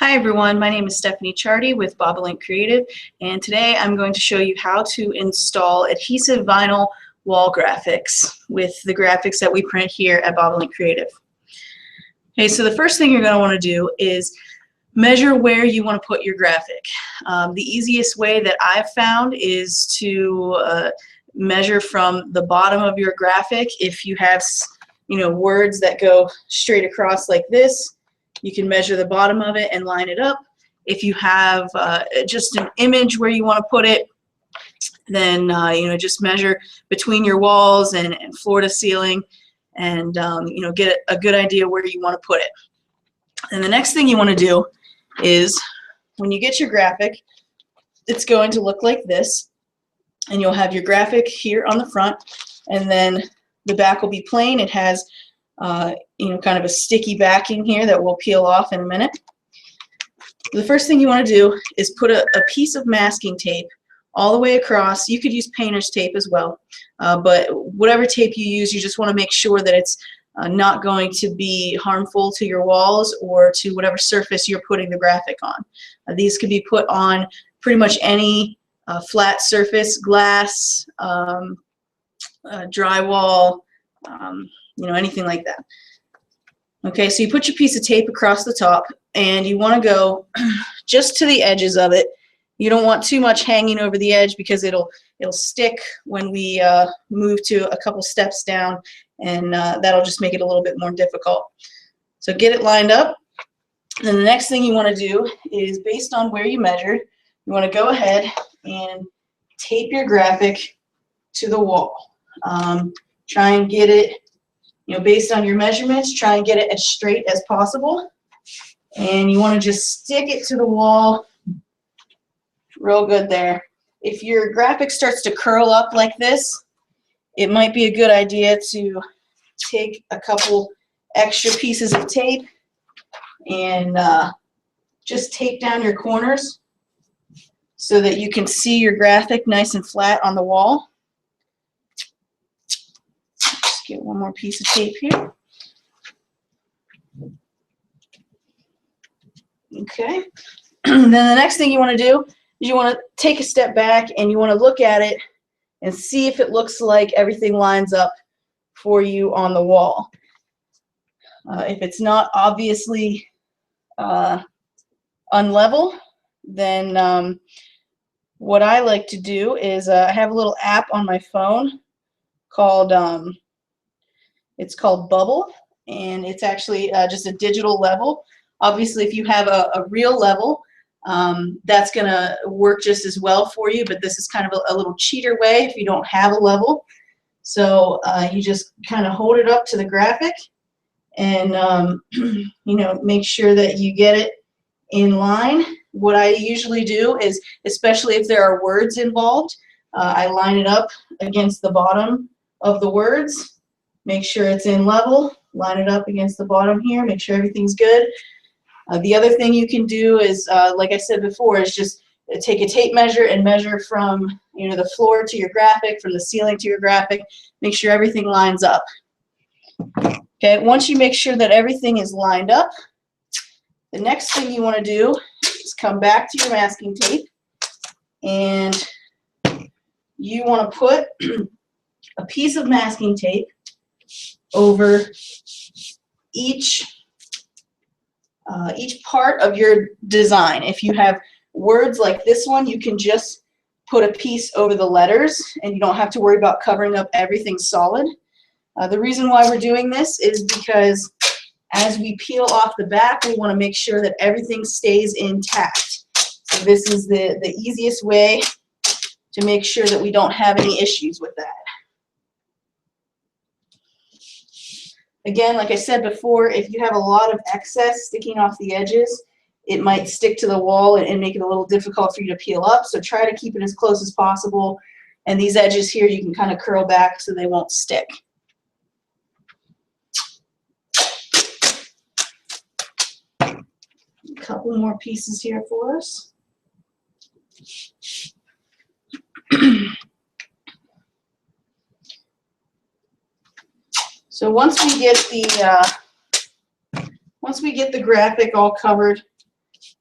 Hi everyone, my name is Stephanie Chardy with Bobolink Creative, and today I'm going to show you how to install adhesive vinyl wall graphics with the graphics that we print here at Bobolink Creative. Okay, so the first thing you're going to want to do is measure where you want to put your graphic. The easiest way that I've found is to measure from the bottom of your graphic. If you have words that go straight across like this, you can measure the bottom of it and line it up. If you have just an image where you want to put it, then just measure between your walls and floor to ceiling, and get a good idea where you want to put it. And the next thing you want to do is, when you get your graphic, it's going to look like this, and you'll have your graphic here on the front, and then the back will be plain. It has kind of a sticky backing here that will peel off in a minute. The first thing you want to do is put a piece of masking tape all the way across. You could use painter's tape as well, but whatever tape you use, you just want to make sure that it's not going to be harmful to your walls or to whatever surface you're putting the graphic on. These could be put on pretty much any flat surface, glass, drywall, anything like that. Okay, so you put your piece of tape across the top, and you want to go just to the edges of it. You don't want too much hanging over the edge, because it'll stick when we move to a couple steps down, and that'll just make it a little bit more difficult. So get it lined up. Then the next thing you want to do is, based on where you measured, you want to go ahead and tape your graphic to the wall. Try and get it, based on your measurements, try and get it as straight as possible. And you want to just stick it to the wall real good there. If your graphic starts to curl up like this, it might be a good idea to take a couple extra pieces of tape and just tape down your corners so that you can see your graphic nice and flat on the wall. Just get one more piece of tape here. Okay. Then the next thing you want to do is you want to take a step back, and you want to look at it and see if it looks like everything lines up for you on the wall. If it's not obviously unlevel, then what I like to do is I have a little app on my phone called it's called Bubble, and it's actually just a digital level. Obviously, if you have a real level, that's going to work just as well for you, but this is kind of a little cheater way if you don't have a level. So you just kind of hold it up to the graphic, and make sure that you get it in line. What I usually do is, especially if there are words involved, I line it up against the bottom of the words, make sure it's in level, line it up against the bottom here, make sure everything's good. The other thing you can do is, like I said before, is just take a tape measure and measure from the floor to your graphic, from the ceiling to your graphic. Make sure everything lines up. Okay, once you make sure that everything is lined up, the next thing you want to do is come back to your masking tape, and you want to put a piece of masking tape over each part of your design. If you have words like this one, you can just put a piece over the letters, and you don't have to worry about covering up everything solid. The reason why we're doing this is because as we peel off the back, we want to make sure that everything stays intact. So this is the easiest way to make sure that we don't have any issues with that. Again, like I said before, if you have a lot of excess sticking off the edges, it might stick to the wall and make it a little difficult for you to peel up. So try to keep it as close as possible. And these edges here, you can kind of curl back so they won't stick. A couple more pieces here for us. So once we get the graphic all covered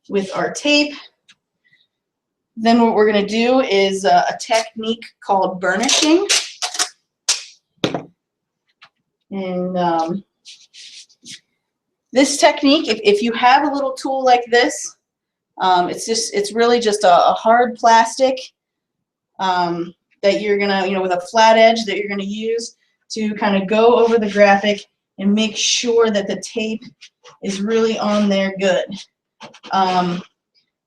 with our tape. Then what we're going to do is a technique called burnishing. And this technique, if you have a little tool like this, it's really just a hard plastic that you're gonna, with a flat edge that you're gonna use to kind of go over the graphic and make sure that the tape is really on there good.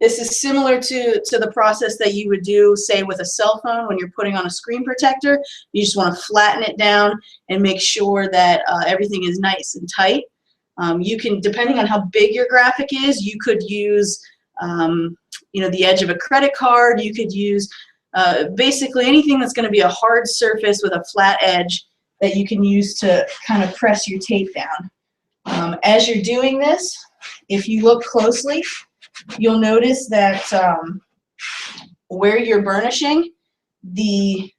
This is similar to the process that you would do, say, with a cell phone when you're putting on a screen protector. You just want to flatten it down and make sure that everything is nice and tight. You can, depending on how big your graphic is, you could use the edge of a credit card. You could use basically anything that's going to be a hard surface with a flat edge that you can use to kind of press your tape down. As you're doing this, if you look closely, you'll notice that where you're burnishing, the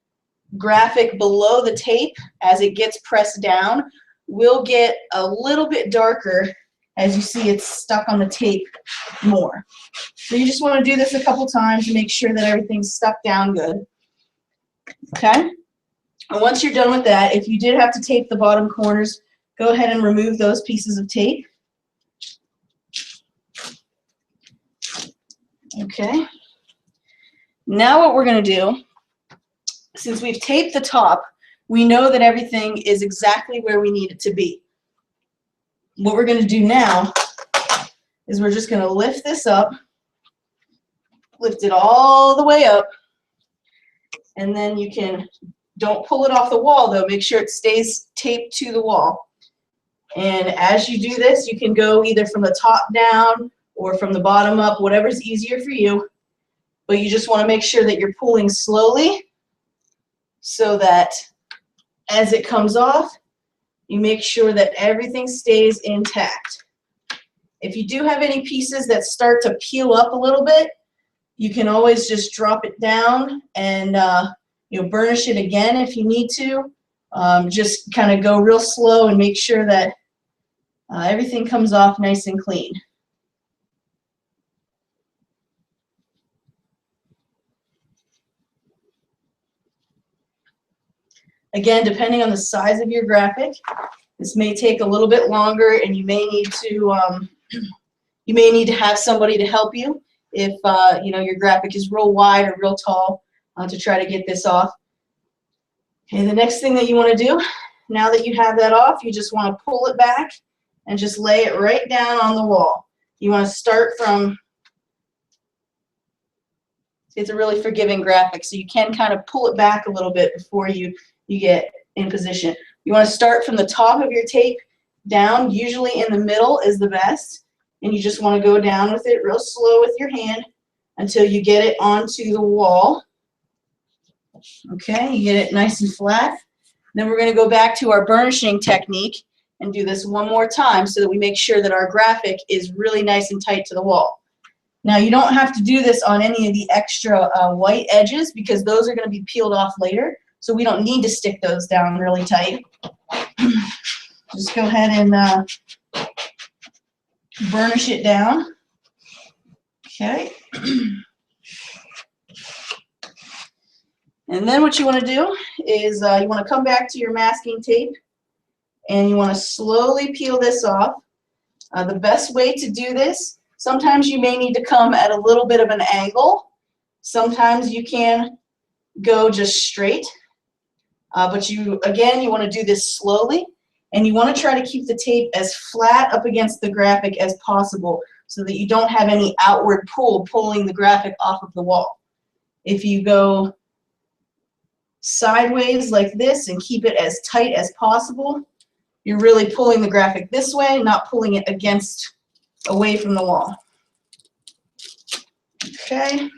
graphic below the tape, as it gets pressed down, will get a little bit darker as you see it's stuck on the tape more. So you just want to do this a couple times to make sure that everything's stuck down good. Okay? And once you're done with that, if you did have to tape the bottom corners, go ahead and remove those pieces of tape. Okay. Now what we're going to do, since we've taped the top, we know that everything is exactly where we need it to be. What we're going to do now is we're just going to lift this up, lift it all the way up, and then you can, don't pull it off the wall though, make sure it stays taped to the wall. And as you do this, you can go either from the top down or from the bottom up, whatever's easier for you. But you just want to make sure that you're pulling slowly so that as it comes off, you make sure that everything stays intact. If you do have any pieces that start to peel up a little bit, you can always just drop it down and burnish it again if you need to. Just kind of go real slow and make sure that everything comes off nice and clean. Again, depending on the size of your graphic, this may take a little bit longer, and you may need to have somebody to help you if your graphic is real wide or real tall to try to get this off. Okay, the next thing that you want to do, now that you have that off, you just want to pull it back and just lay it right down on the wall. You want to start from, it's a really forgiving graphic, so you can kind of pull it back a little bit before you get in position. You want to start from the top of your tape down, usually in the middle is the best, and you just want to go down with it real slow with your hand until you get it onto the wall. Okay, you get it nice and flat. Then we're going to go back to our burnishing technique and do this one more time so that we make sure that our graphic is really nice and tight to the wall. Now you don't have to do this on any of the extra white edges because those are going to be peeled off later, so we don't need to stick those down really tight. Just go ahead and burnish it down. Okay. And then what you want to do is you want to come back to your masking tape and you want to slowly peel this off. The best way to do this, sometimes you may need to come at a little bit of an angle. Sometimes you can go just straight. But you want to do this slowly, and you want to try to keep the tape as flat up against the graphic as possible so that you don't have any outward pull pulling the graphic off of the wall. If you go sideways like this and keep it as tight as possible, you're really pulling the graphic this way, not pulling it away from the wall. Okay.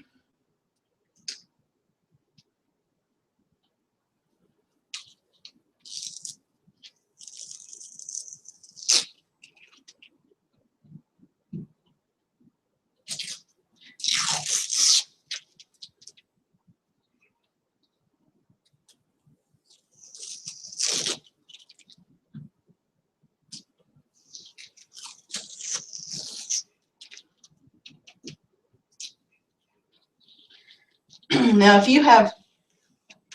Now, if you have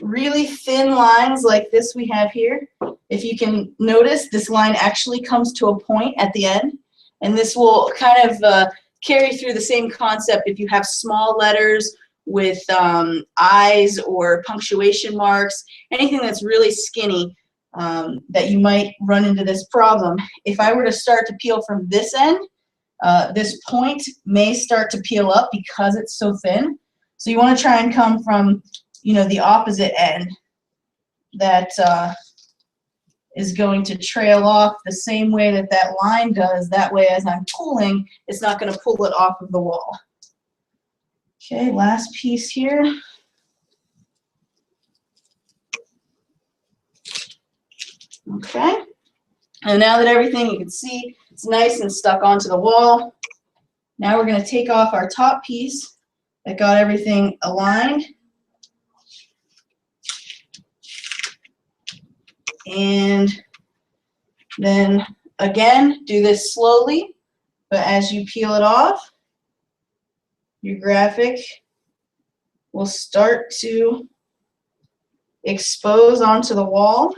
really thin lines like this we have here, if you can notice, this line actually comes to a point at the end, and this will kind of carry through the same concept if you have small letters with eyes or punctuation marks, anything that's really skinny, that you might run into this problem. If I were to start to peel from this end, this point may start to peel up because it's so thin. So you want to try and come from, you know, the opposite end that is going to trail off the same way that that line does. That way, as I'm pulling, it's not going to pull it off of the wall. Okay, last piece here. Okay, and now that everything, you can see it's nice and stuck onto the wall. Now we're going to take off our top piece that got everything aligned. And then again, do this slowly, but as you peel it off, your graphic will start to expose onto the wall.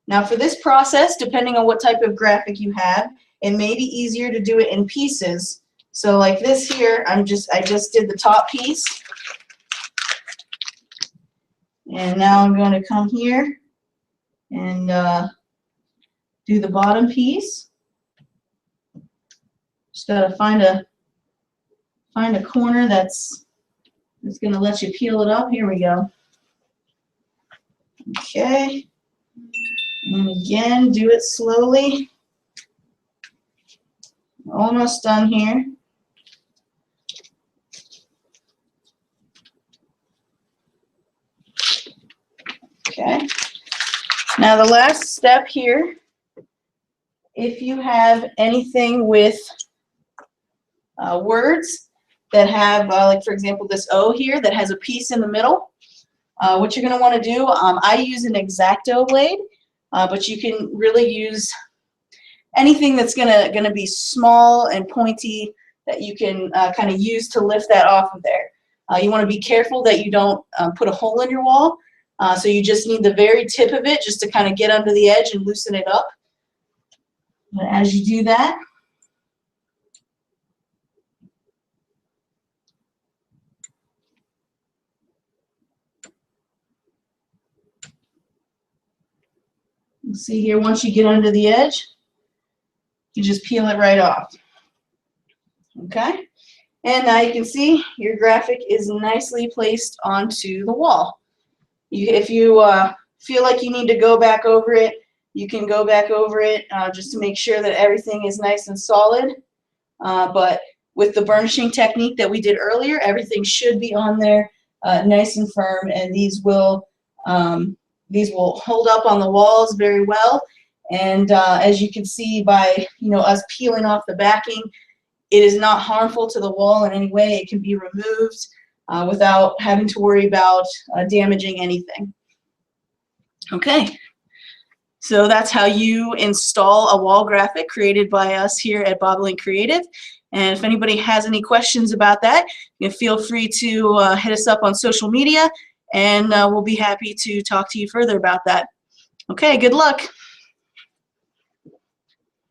Now for this process, depending on what type of graphic you have, it may be easier to do it in pieces. So like this here, I just did the top piece. And now I'm going to come here and do the bottom piece. Just gotta find a corner that's going to let you peel it up. Here we go. Okay. And again, do it slowly. Almost done here. Okay. Now the last step here, if you have anything with words that have, like for example, this O here that has a piece in the middle, what you're going to want to do, I use an Xacto blade, but you can really use anything that's gonna be small and pointy that you can kind of use to lift that off of there. You want to be careful that you don't put a hole in your wall. So you just need the very tip of it just to kind of get under the edge and loosen it up. But as you do that, you see here, once you get under the edge, you just peel it right off. Okay? And now you can see your graphic is nicely placed onto the wall. If you feel like you need to go back over it, you can go back over it just to make sure that everything is nice and solid. But with the burnishing technique that we did earlier, everything should be on there nice and firm, and these will hold up on the walls very well. And as you can see by us peeling off the backing, it is not harmful to the wall in any way. It can be removed without having to worry about damaging anything. Okay, so that's how you install a wall graphic created by us here at Bobolink Creative. And if anybody has any questions about that, you feel free to hit us up on social media, and we'll be happy to talk to you further about that. Okay, good luck.